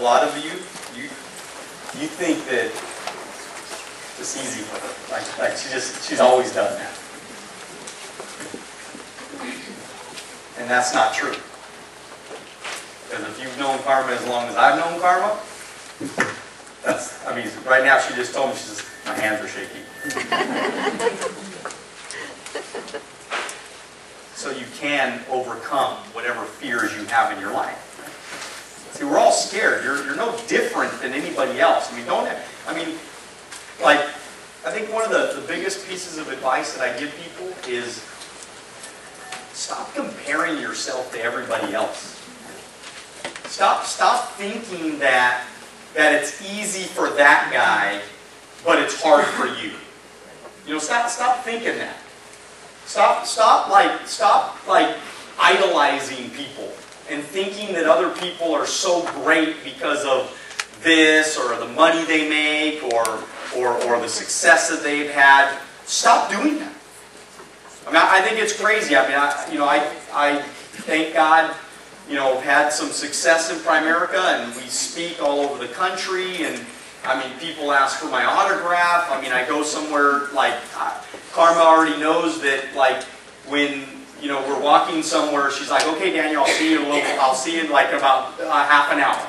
a lot of you think that it's easy for her. Like she's always done that. And that's not true. Because if you've known Karma as long as I've known Karma, I mean, right now she just told me, she says, my hands are shaking. So you can overcome whatever fears you have in your life. See, we're all scared. You're no different than anybody else. I mean, I think one of the biggest pieces of advice that I give people is stop comparing yourself to everybody else. Stop thinking that it's easy for that guy, but it's hard for you. You know, stop thinking that. Stop idolizing people and thinking that other people are so great because of this or the money they make or the success that they've had. Stop doing that. I mean, I think it's crazy. I mean, I thank God, you know, I've had some success in Primerica, and we speak all over the country, and I mean, people ask for my autograph. I mean, I go somewhere, like, Karma already knows that, like, when, you know, we're walking somewhere, she's like, okay, Daniel, I'll see you in like about half an hour.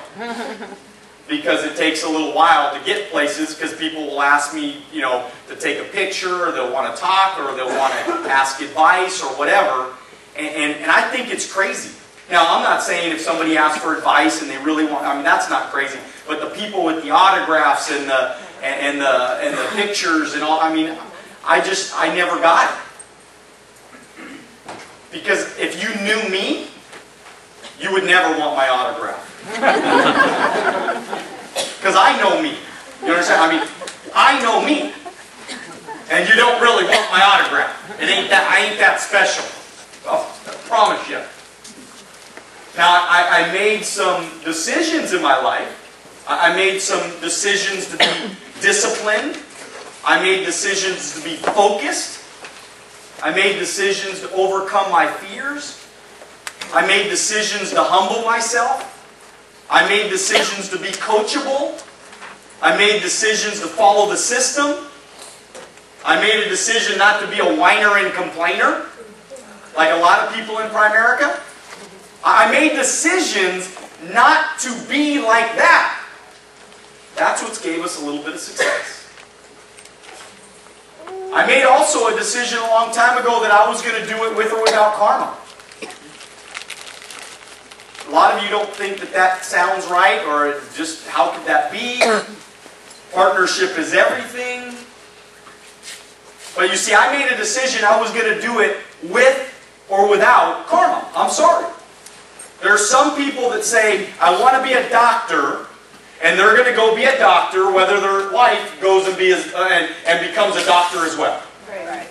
Because it takes a little while to get places, because people will ask me, you know, to take a picture, or they'll want to talk, or they'll want to ask advice, or whatever. And I think it's crazy. Now, I'm not saying if somebody asks for advice and they really want, I mean, that's not crazy. But the people with the autographs and the pictures and all, I mean, I never got it. Because if you knew me, you would never want my autograph. Because I know me. You understand? I mean, I know me. And you don't really want my autograph. I ain't that special. Oh, I promise you. Now, I made some decisions in my life. I made some decisions to be disciplined. I made decisions to be focused. I made decisions to overcome my fears. I made decisions to humble myself. I made decisions to be coachable. I made decisions to follow the system. I made a decision not to be a whiner and complainer, like a lot of people in Primerica. I made decisions not to be like that. That's what gave us a little bit of success. I made also a decision a long time ago that I was going to do it with or without Karma. A lot of you don't think that that sounds right, or just how could that be? Partnership is everything. But you see, I made a decision I was going to do it with or without Karma. I'm sorry. There are some people that say, I want to be a doctor, and they're going to go be a doctor whether their wife goes and becomes a doctor as well. Right.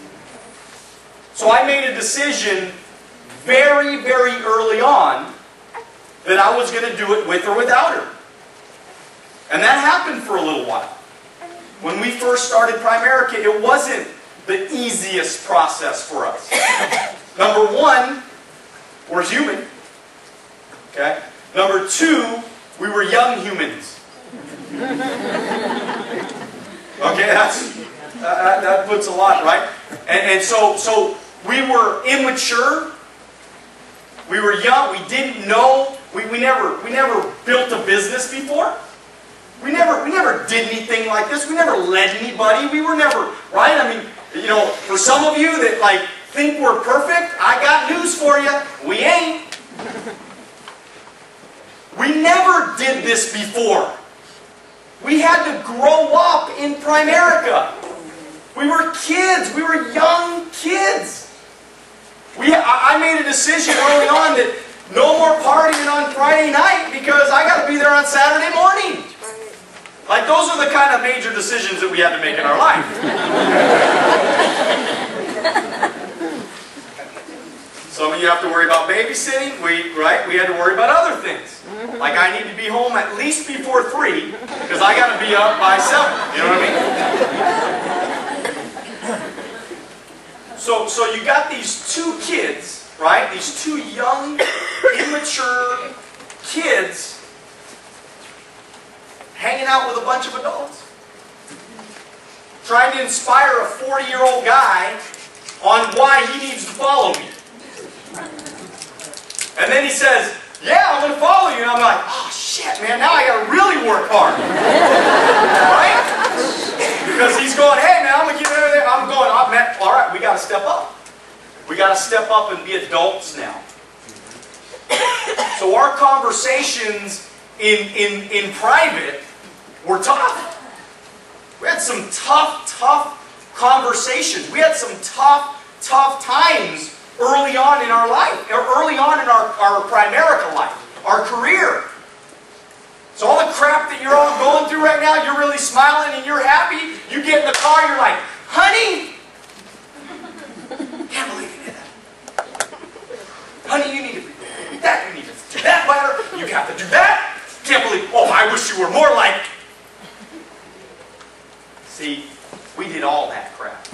So I made a decision very, very early on that I was going to do it with or without her. And that happened for a little while. When we first started Primerica, it wasn't the easiest process for us. Number one, we're human. Okay? Number two, we were young humans. Okay, that puts a lot, right? And so we were immature. We were young. We didn't know. We never built a business before. We never did anything like this. We never led anybody. We were never, right? I mean, you know, for some of you that like think we're perfect, I got news for you. We ain't. We never did this before. We had to grow up in Primerica. We were kids. We were young kids. I made a decision early on that no more partying on Friday night because I got to be there on Saturday morning. Like, those are the kind of major decisions that we had to make in our life. Some of you have to worry about babysitting. We had to worry about other things. Like, I need to be home at least before 3 because I got to be up by 7. You know what I mean? So you got these two kids, right? These two young, immature kids out with a bunch of adults. Trying to inspire a 40-year-old guy on why he needs to follow me. And then he says, yeah, I'm going to follow you. And I'm like, oh shit, man, now I got to really work hard. Right? Because he's going, hey, man, I'm going to get everything. I'm going, oh, man, all right, we got to step up. We got to step up and be adults now. So our conversations in private were tough. We had some tough conversations. We had some tough times early on in our life, or early on in our Primerica life, our career. So all the crap that you're all going through right now, you're really smiling and you're happy. You get in the car, you're like, honey, can't believe you did that. Honey, you need to do that. You need to do that better. You have to do that. Can't believe, oh, I wish you were more like. See, we did all that crap.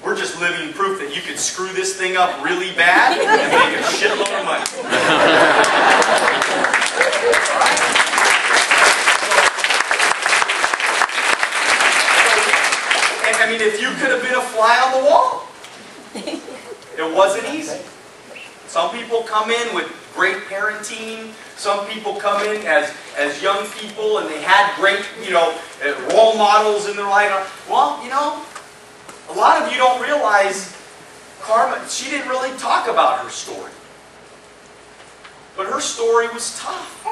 We're just living proof that you can screw this thing up really bad and make a shitload of money. Alright? And I mean, if you could have been a fly on the wall, it wasn't easy. Some people come in with great parenting. Some people come in as young people and they had great, role models in their life. Well, a lot of you don't realize Karma, she didn't really talk about her story. But her story was tough.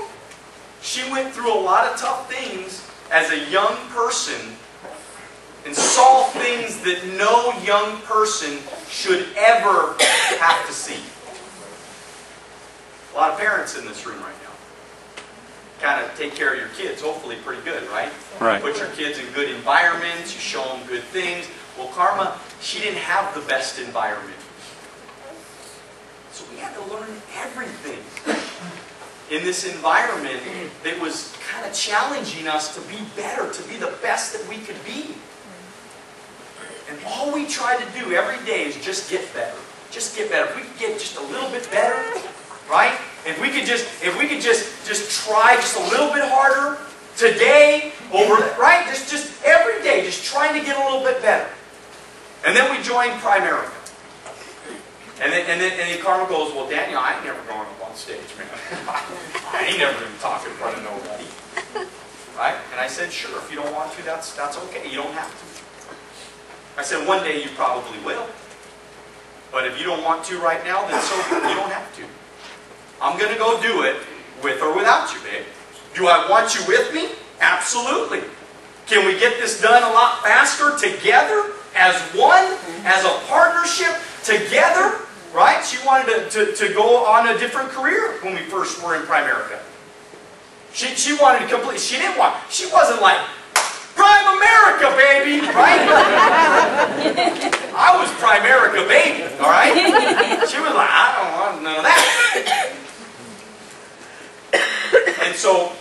She went through a lot of tough things as a young person and saw things that no young person should ever have to see. A lot of parents in this room right now kind of take care of your kids, hopefully pretty good, right? Right. You put your kids in good environments, you show them good things. Well, Karma, she didn't have the best environment. So we had to learn everything in this environment that was kind of challenging us to be better, to be the best that we could be. And all we try to do every day is just get better. Just get better. If we could get just a little bit better, right? If we could just try just a little bit harder today, right? Just every day, just trying to get a little bit better. And then we joined Primerica. And then Karma goes, well, Daniel, I ain't never going up on stage, man. I ain't never going to talk in front of nobody. Right? And I said, sure, if you don't want to, that's okay. You don't have to. I said, one day you probably will. But if you don't want to right now, then so you don't have to. I'm going to go do it with or without you, babe. Do I want you with me? Absolutely. Can we get this done a lot faster together? As one, as a partnership, together, right? She wanted to go on a different career when we first were in Primerica. She wanted to complete, she wasn't like, Prime America, baby, right? I was Primerica, baby, all right? She was like, I don't want none of that. And so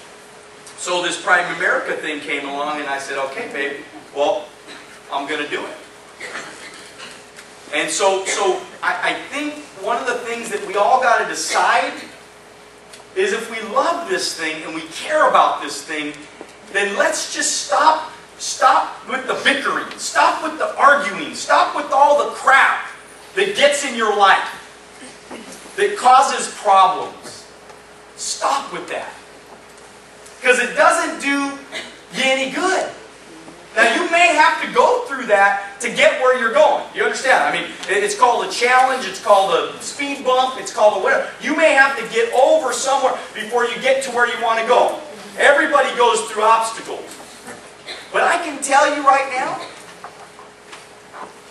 this Primerica thing came along and I said, okay, baby, well, I'm going to do it. And so I think one of the things that we all got to decide is if we love this thing and we care about this thing, then let's just stop with the bickering, stop with the arguing, stop with all the crap that gets in your life, that causes problems. Stop with that. Because it doesn't do you any good. Now, you may have to go through that to get where you're going. You understand? I mean, it's called a challenge, it's called a speed bump, it's called a whatever. You may have to get over somewhere before you get to where you want to go. Everybody goes through obstacles. But I can tell you right now,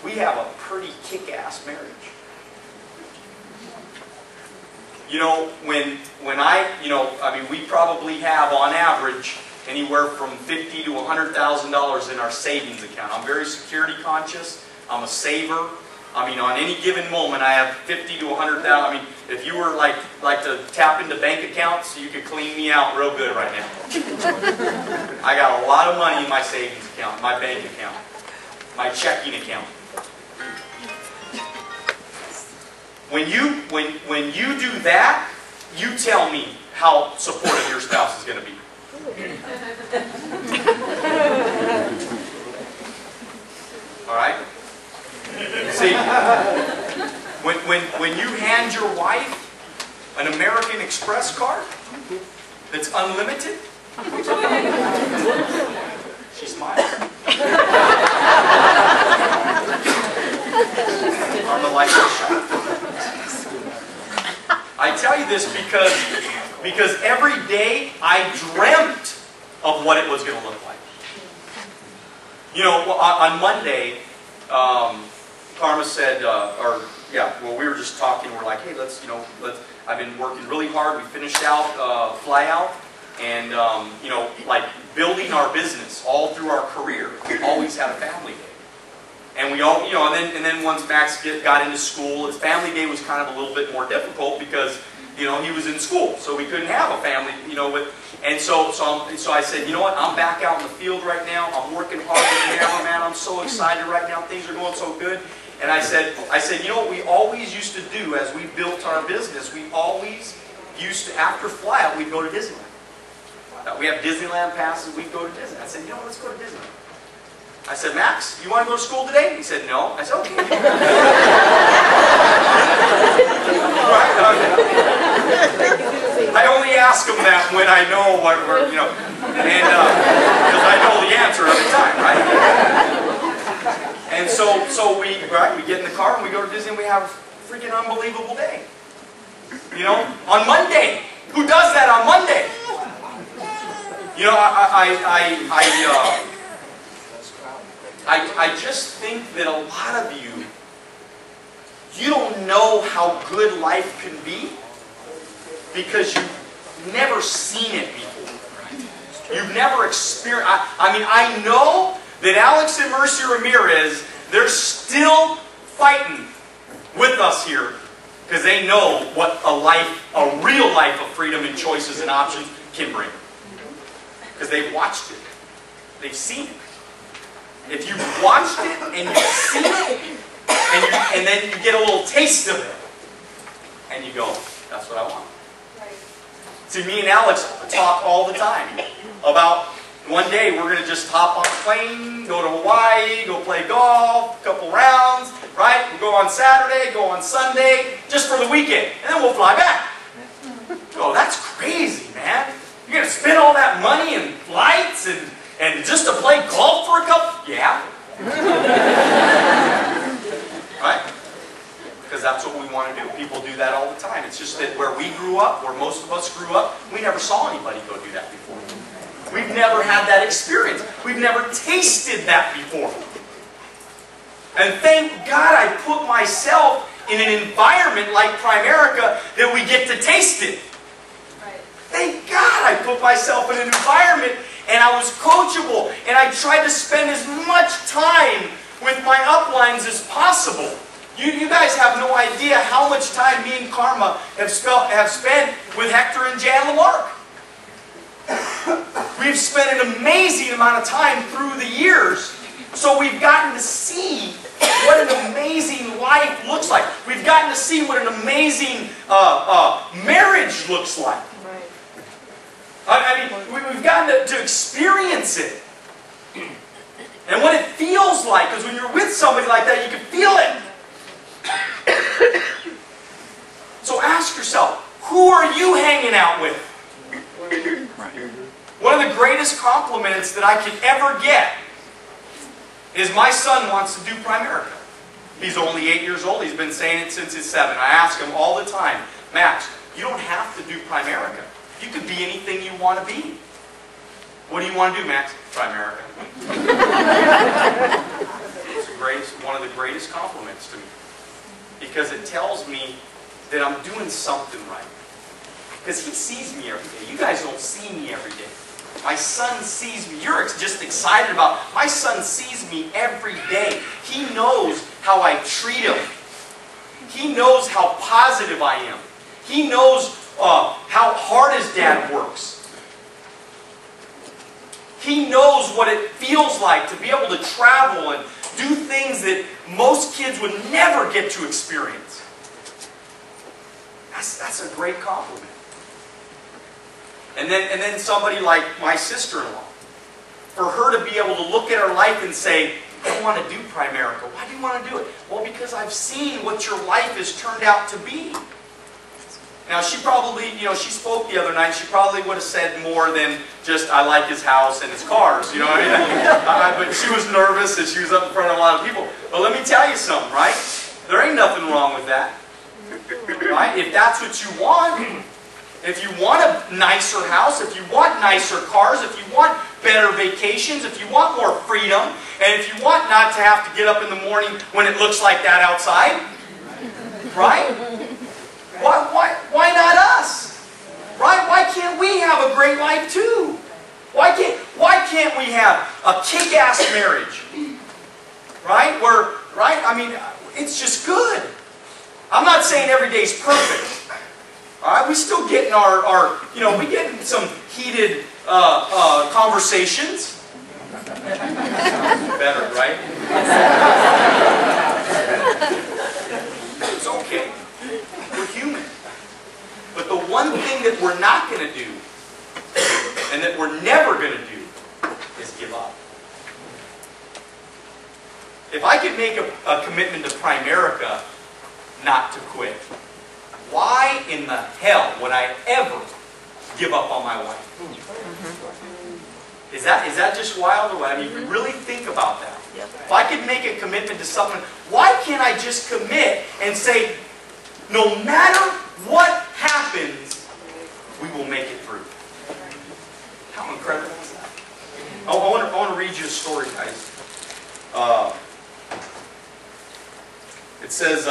we have a pretty kick-ass marriage. We probably have, on average, anywhere from $50,000 to $100,000 in our savings account. I'm very security conscious. I'm a saver. I mean, on any given moment, I have $50,000 to $100,000. I mean, if you were like to tap into bank accounts, you could clean me out real good right now. I got a lot of money in my savings account, my bank account, my checking account. When you do that, you tell me how supportive your spouse is going to be. All right? See, when you hand your wife an American Express card that's unlimited, she smiles. On the light shot. I tell you this because every day I dreamt of what it was going to look like. You know, on Monday, Karma said, we were just talking. We're like, hey, I've been working really hard. We finished out Fly Out, and like building our business all through our career. We always had a family day, and we all, and then once Max got into school, his family day was kind of a little bit more difficult because he was in school, so we couldn't have a family, And so I said, you know what? I'm back out in the field right now. I'm working hard with Maryland, man. I'm so excited right now. Things are going so good. And I said, you know what we always used to do as we built our business? We always used to, after Fly Out, we'd go to Disneyland. We have Disneyland passes. We'd go to Disney. I said, you know what? Let's go to Disneyland. I said, Max, you want to go to school today? He said, no. I said, okay. I only ask him that when I know what we're, and because I know the answer every time, right? And so we get in the car and we go to Disney and we have a freaking unbelievable day. On Monday. Who does that on Monday? I just think that a lot of you don't know how good life can be because you've never seen it before. You've never experienced. I know that Alex and Mercy Ramirez, they're still fighting with us here because they know what a real life of freedom and choices and options can bring. Because they've watched it. They've seen it. If you've watched it and you've seen it, and then you get a little taste of it, and you go, that's what I want. See, me and Alex talk all the time about one day we're going to just hop on a plane, go to Hawaii, go play golf, a couple rounds, right? We'll go on Saturday, go on Sunday, just for the weekend, and then we'll fly back. Oh, that's crazy, man. You're going to spend all that money and flights and just to play golf for a couple? Yeah. Right? Because that's what we want to do. People do that all the time. It's just that where we grew up, where most of us grew up, we never saw anybody go do that before. We've never had that experience. We've never tasted that before. And thank God I put myself in an environment like Primerica that we get to taste it. Thank God I put myself in an environment and I was coachable and I tried to spend as much time with my uplines as possible. You guys have no idea how much time me and Karma have spent with Hector and Jan Lamarck. We've spent an amazing amount of time through the years, so we've gotten to see what an amazing life looks like. We've gotten to see what an amazing marriage looks like. We've gotten to experience it. And what it feels like, because when you're with somebody like that, you can feel it. So ask yourself, who are you hanging out with? One of the greatest compliments that I could ever get is my son wants to do Primerica. He's only 8 years old. He's been saying it since he's 7. I ask him all the time, Max, you don't have to do Primerica. You could be anything you want to be. What do you want to do, Max? Primerica. It's one of the greatest compliments to me. Because it tells me that I'm doing something right. Because he sees me every day. You guys don't see me every day. My son sees me. You're just excited about it. My son sees me every day. He knows how I treat him. He knows how positive I am. He knows how hard his dad works. He knows what it feels like to be able to travel and do things that most kids would never get to experience. That's a great compliment. And then somebody like my sister-in-law. For her to be able to look at her life and say, I want to do Primerica. Why do you want to do it? Well, because I've seen what your life has turned out to be. Now, she probably, she spoke the other night, she probably would have said more than just, I like his house and his cars, you know what I mean? But she was nervous and she was up in front of a lot of people. But let me tell you something, right? There ain't nothing wrong with that. Right? If that's what you want, if you want a nicer house, if you want nicer cars, if you want better vacations, if you want more freedom, and if you want not to have to get up in the morning when it looks like that outside, right? Why not us? Right? Why can't we have a great life too? Why can't we have a kick-ass marriage? Right? I mean, it's just good. I'm not saying every day's perfect. All right? We still get in we get in some heated conversations. Better, right? It's okay. We're human. But the one thing that we're not going to do, and that we're never going to do, is give up. If I could make a commitment to Primerica not to quit, why in the hell would I ever give up on my wife? Is that just wild or what? I mean, really think about that. If I could make a commitment to something, why can't I just commit and say, no matter what happens, we will make it through? How incredible is that? I want to read you a story, guys. It says,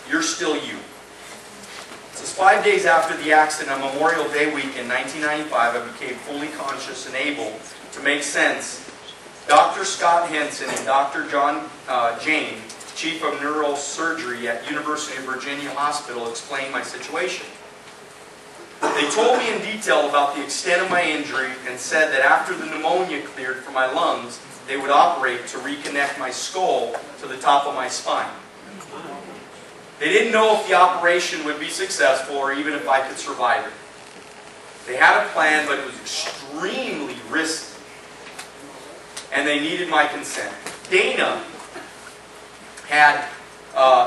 you're still you. It says, 5 days after the accident on Memorial Day week in 1995, I became fully conscious and able to make sense. Dr. Scott Henson and Dr. John Jane, Chief of Neurosurgery at University of Virginia Hospital, explained my situation. They told me in detail about the extent of my injury and said that after the pneumonia cleared from my lungs, they would operate to reconnect my skull to the top of my spine. They didn't know if the operation would be successful or even if I could survive it. They had a plan, but it was extremely risky. And they needed my consent. Dana had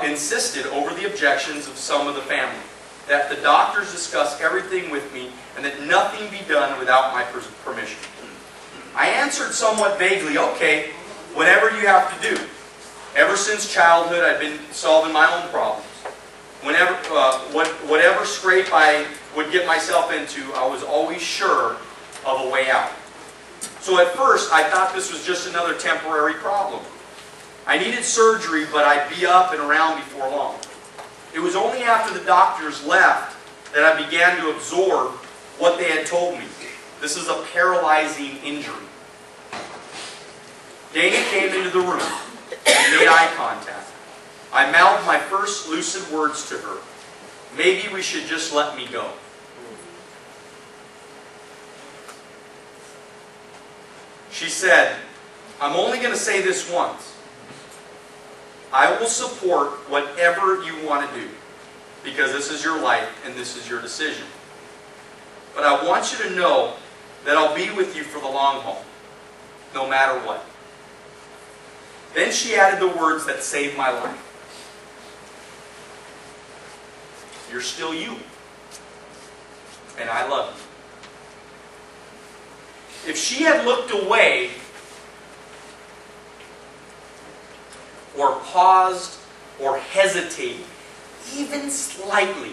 insisted over the objections of some of the family that the doctors discuss everything with me and that nothing be done without my permission. I answered somewhat vaguely, okay, whatever you have to do. Ever since childhood, I've been solving my own problems. Whatever scrape I would get myself into, I was always sure of a way out. So at first, I thought this was just another temporary problem. I needed surgery, but I'd be up and around before long. It was only after the doctors left that I began to absorb what they had told me. This is a paralyzing injury. Dana came into the room and made eye contact. I mouthed my first lucid words to her. Maybe we should just let me go. She said, I'm only going to say this once. I will support whatever you want to do because this is your life and this is your decision. But I want you to know that I'll be with you for the long haul, no matter what. Then she added the words that saved my life. You're still you. And I love you. If she had looked away or paused or hesitated, even slightly,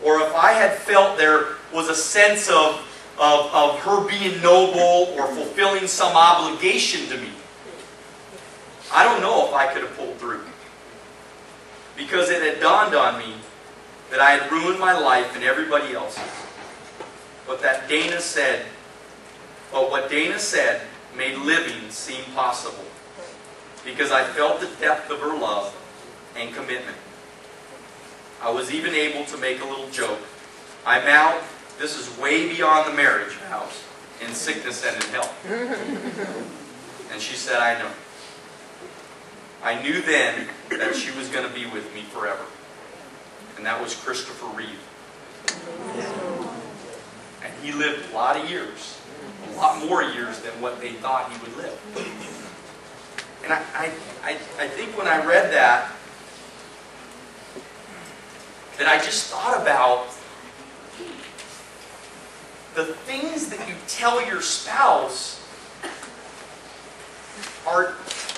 or if I had felt there was a sense of her being noble or fulfilling some obligation to me, I don't know if I could have pulled through. Because it had dawned on me that I had ruined my life and everybody else's. But what Dana said made living seem possible. Because I felt the depth of her love and commitment. I was even able to make a little joke. I mouthed, this is way beyond the marriage vows, in sickness and in health. And she said, I know. I knew then that she was going to be with me forever. And that was Christopher Reeve. And he lived a lot of years. A lot more years than what they thought he would live. And I think when I read that I just thought about the things that you tell your spouse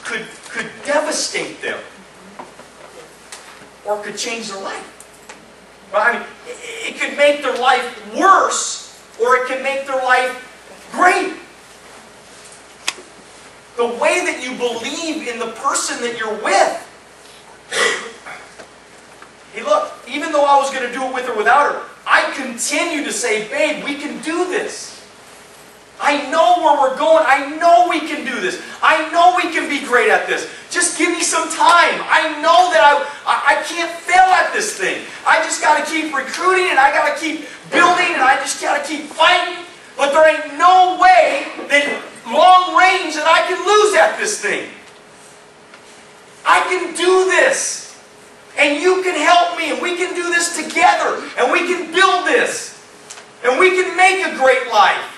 could devastate them or could change their life. But I mean, it could make their life worse or it could make their life great. The way that you believe in the person that you're with. Hey, look, even though I was going to do it with or without her, I continue to say, babe, we can do this. I know where we're going. I know we can do this. I know we can be great at this. Just give me some time. I know that I can't fail at this thing. I just got to keep recruiting and I got to keep building and I just got to keep fighting. But there ain't no way that long range that I can lose at this thing. I can do this. And you can help me, and we can do this together, and we can build this, and we can make a great life.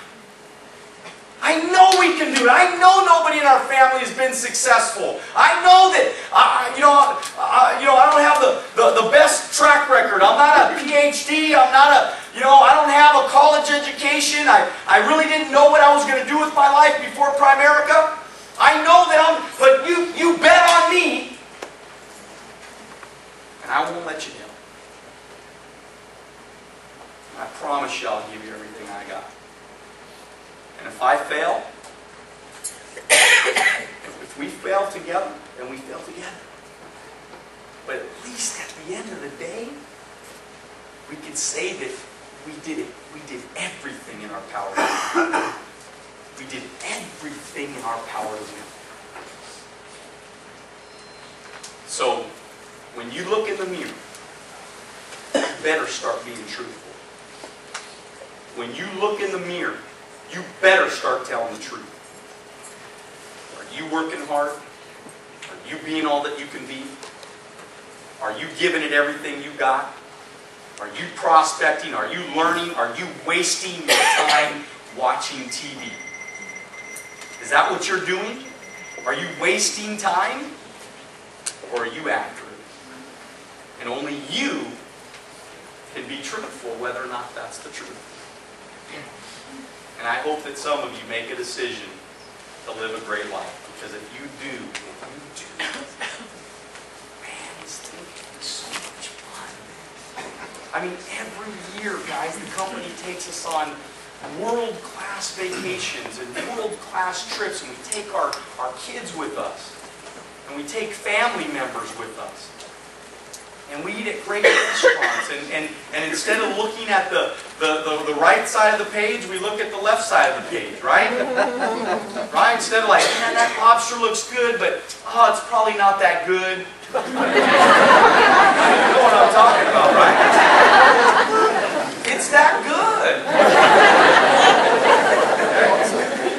I know we can do it. I know nobody in our family has been successful. I know that I don't have the best track record. I'm not a PhD. I'm not a I don't have a college education. I really didn't know what I was going to do with my life before Primerica. I know that but you bet on me. And I won't let you down. I promise you I'll give you everything I got. And if I fail, if we fail together, then we fail together. But at least at the end of the day, we can say that we did it. We did everything in our power to win. We did everything in our power to win. So, when you look in the mirror, you better start being truthful. When you look in the mirror, you better start telling the truth. Are you working hard? Are you being all that you can be? Are you giving it everything you got? Are you prospecting? Are you learning? Are you wasting your time watching TV? Is that what you're doing? Are you wasting time? Or are you after it? And only you can be truthful whether or not that's the truth. And I hope that some of you make a decision to live a great life. Because if you do, man, this thing is so much fun. I mean, every year, guys, the company takes us on world-class vacations and world-class trips. And we take our kids with us. And we take family members with us. And we eat at great restaurants. And instead of looking at the right side of the page, we look at the left side of the page, right? Right? Instead of like, man, that lobster looks good, but oh, it's probably not that good. You know what I'm talking about, right? It's that good.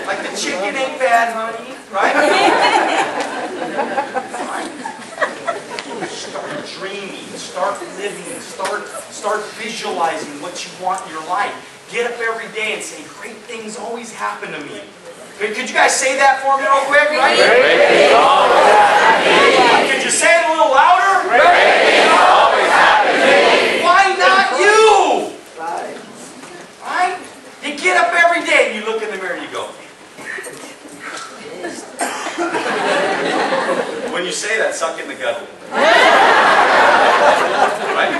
Like the chicken ain't bad, honey, right? Start dreaming, start living, start visualizing what you want in your life. Get up every day and say, great things always happen to me. Could you guys say that for me real quick? Right? Great things always happen to me. Could you say it a little louder? Great things always happen to me. Why not you? Right? You get up every day and you look in the mirror and you go. When you say that, suck in the gut a little. Right?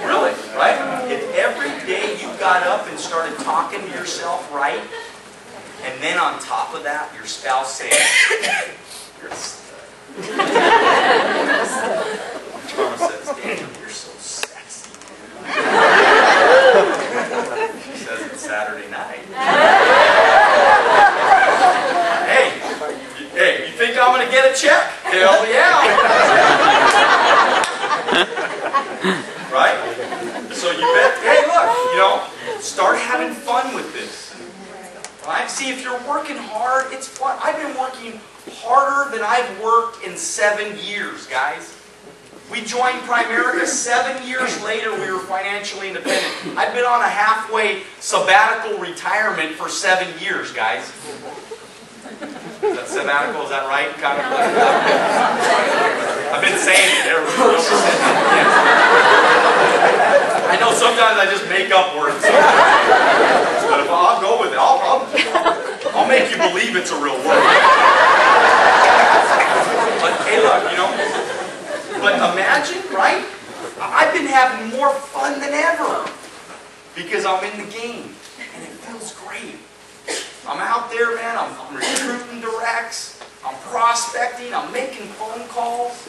Really, right? If every day you got up and started talking to yourself right, and then on top of that, your spouse saying, you're a stud. Charma says, Daniel, you're so sexy. She says it's Saturday night. Hey, you think I'm going to get a check? Hell yeah. Right? So you bet, hey look, start having fun with this. Right? See, if you're working hard, it's fun. I've been working harder than I've worked in 7 years, guys. We joined Primerica. 7 years later, we were financially independent. I've been on a halfway sabbatical retirement for 7 years, guys. Is that sabbatical? Is that right? Kind of. I've been saying it. Everybody else said it. I know sometimes I just make up words. But if I'll go with it. I'll make you believe it's a real word. But hey, look, you know. But imagine, right? I've been having more fun than ever because I'm in the game, and it feels great. I'm out there, man. I'm recruiting directs. I'm prospecting. I'm making phone calls.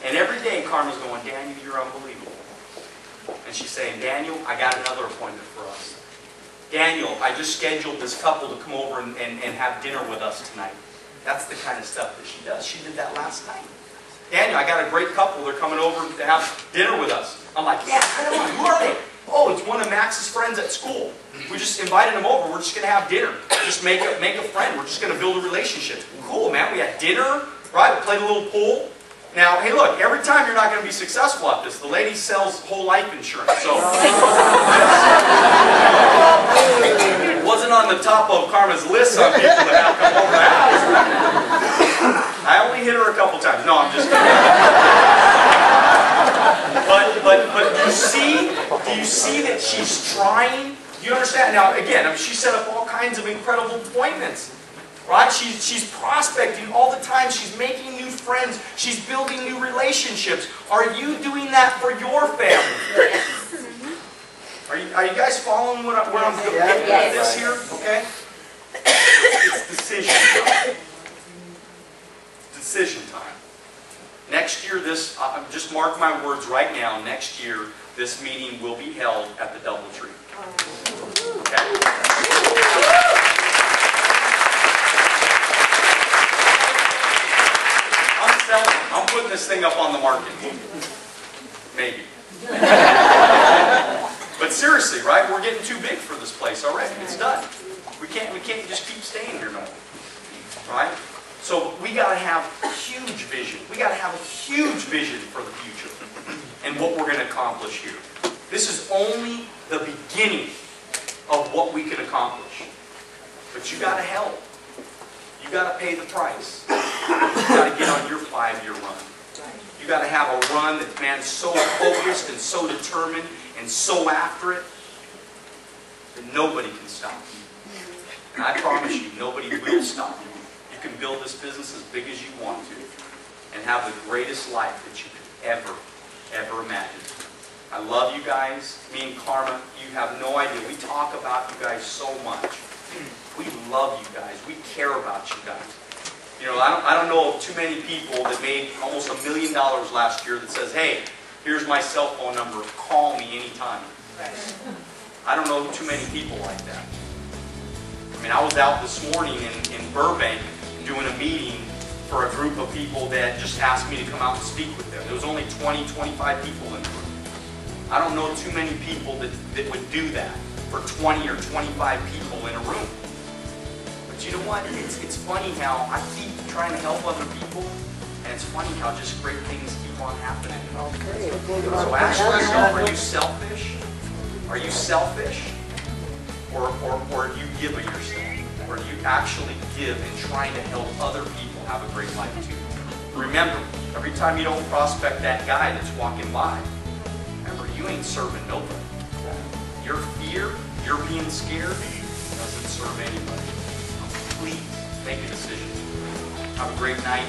And every day, Karma's going, Daniel, you're unbelievable. And she's saying, Daniel, I got another appointment for us. Daniel, I just scheduled this couple to come over and have dinner with us tonight. That's the kind of stuff that she does. She did that last night. Daniel, I got a great couple. They're coming over to have dinner with us. I'm like, yeah, I don't know. Who are they? Oh, it's one of Max's friends at school. We just invited him over. We're just going to have dinner. Just make a friend. We're just going to build a relationship. Cool, man. We had dinner, right? We played a little pool. Now, hey, look, every time you're not going to be successful at this. The lady sells whole life insurance. So, it wasn't on the top of Karma's list of people that have come over to the house. I only hit her a couple times. No, I'm just kidding. But do you see that she's trying? Do you understand? Now, again, I mean, she set up all kinds of incredible appointments. Right? She's prospecting all the time. She's making new friends. She's building new relationships. Are you doing that for your family? Are you guys following where I'm getting at this here? Okay? It's decision time. Decision time. Next year, just mark my words right now, next year, this meeting will be held at the DoubleTree. Okay? I'm putting this thing up on the market. Maybe. But seriously, right? We're getting too big for this place already. It's done. We can't just keep staying here no more. Right? So we got to have a huge vision. We got to have a huge vision for the future and what we're going to accomplish here. This is only the beginning of what we can accomplish. But you got to help. You got to pay the price. You got to get on your 5-year run. You got to have a run that, man, so focused and so determined and so after it that nobody can stop you. And I promise you, nobody will stop you. You can build this business as big as you want to and have the greatest life that you could ever imagine. I love you guys. Me and Karma, you have no idea. We talk about you guys so much. We love you guys. We care about you guys. You know, I don't know too many people that made almost $1 million last year that says, hey, here's my cell phone number. Call me anytime. I don't know too many people like that. I mean, I was out this morning in Burbank doing a meeting for a group of people that just asked me to come out and speak with them. There was only 20, 25 people in the room. I don't know too many people that would do that for 20 or 25 people in a room. But you know what? It's funny how I keep trying to help other people, and it's funny how just great things keep on happening. Okay. So ask yourself, are you selfish? Are you selfish? Or do you give of yourself? Or do you actually give and trying to help other people have a great life too? Remember, every time you don't prospect that guy that's walking by, remember, you ain't serving nobody. Your fear, your being scared, doesn't serve anybody. Please make a decision. Have a great night.